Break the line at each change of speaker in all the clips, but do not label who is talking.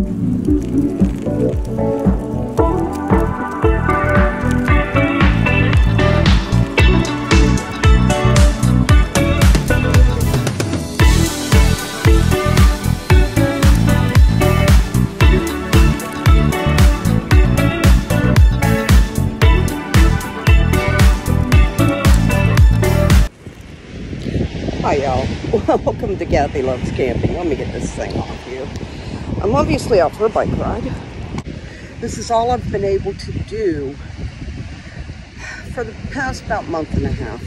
Hi y'all, welcome to Kathy Loves Camping. Let me get this thing off here. I'm obviously out for a bike ride. This is all I've been able to do for the past about month and a half.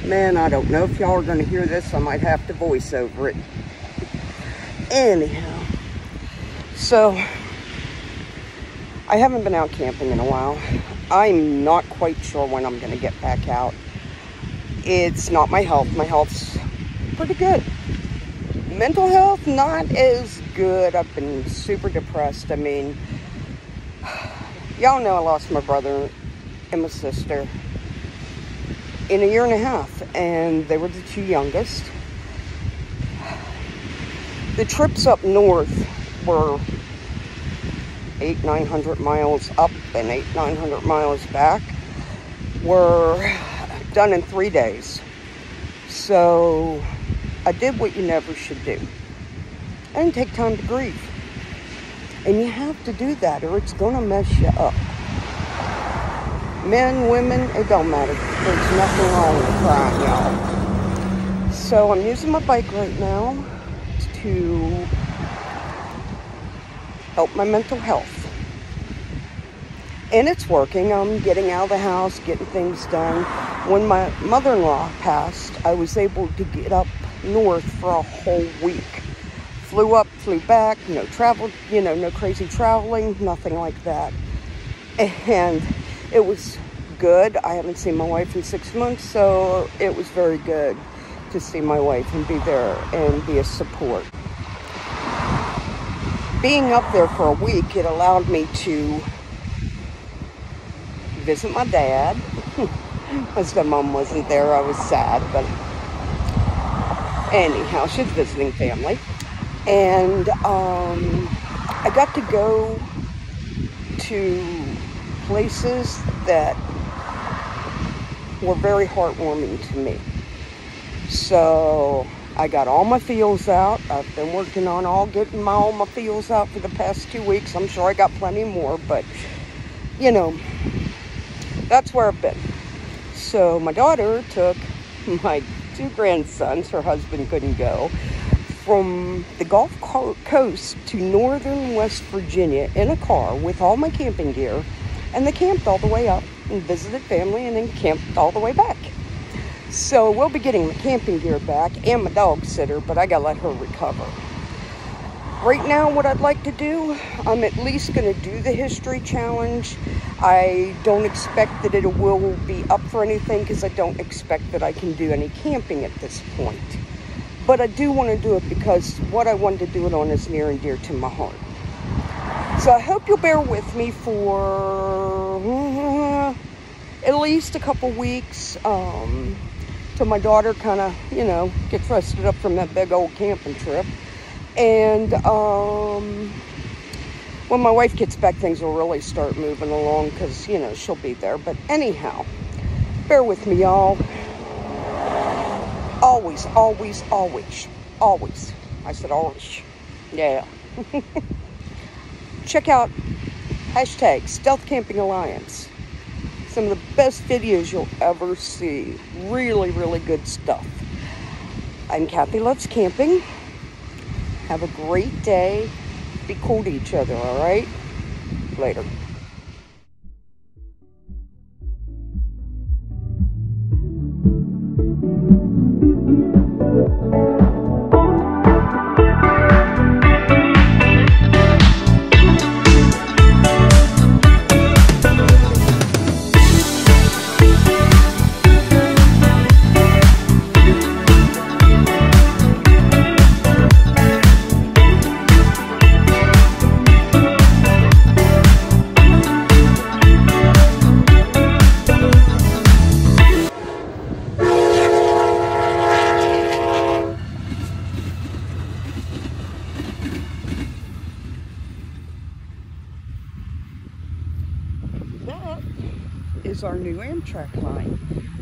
Man, I don't know if y'all are going to hear this. I might have to voice over it. Anyhow, so I haven't been out camping in a while. I'm not quite sure when I'm going to get back out. It's not my health. My health's pretty good. Mental health, not as good. I've been super depressed. I mean, y'all know I lost my brother and my sister in a year and a half, and they were the two youngest. The trips up north were 800-900 miles up and 800-900 miles back were done in 3 days. So I did what you never should do. I didn't take time to grieve. And you have to do that or it's gonna mess you up. Men, women, it don't matter. There's nothing wrong with crying, y'all. So I'm using my bike right now to help my mental health. And it's working. I'm getting out of the house, getting things done. When my mother-in-law passed, I was able to get up north for a whole week. Flew up, flew back, no travel, no crazy traveling, nothing like that. And it was good. I haven't seen my wife in 6 months, so it was very good to see my wife and be there and be a support. Being up there for a week, it allowed me to visit my dad. My stepmom wasn't there. I was sad, but anyhow, she's visiting family. And I got to go to places that were very heartwarming to me. So I got all my feels out. I've been working on getting all my feels out for the past 2 weeks. I'm sure I got plenty more, but that's where I've been. So my daughter took my 2 grandsons, her husband couldn't go, from the Gulf Coast to northern West Virginia in a car with all my camping gear. And they camped all the way up and visited family and then camped all the way back. So we'll be getting the camping gear back and my dog sitter, but I gotta let her recover. Right now, what I'd like to do, I'm at least going to do the history challenge. I don't expect that it will be up for anything because I don't expect that I can do any camping at this point. But I do want to do it because what I wanted to do it on is near and dear to my heart. So I hope you'll bear with me for at least a couple weeks till my daughter kind of, gets rested up from that big old camping trip. And when my wife gets back, things will really start moving along because, she'll be there. But anyhow, bear with me, y'all. Always, always, always, always. I said always. Yeah. Check out hashtag Stealth Camping Alliance. Some of the best videos you'll ever see. Really, really good stuff. I'm Kathy Loves Camping. Have a great day. Be cool to each other, all right? Later. is our new Amtrak line.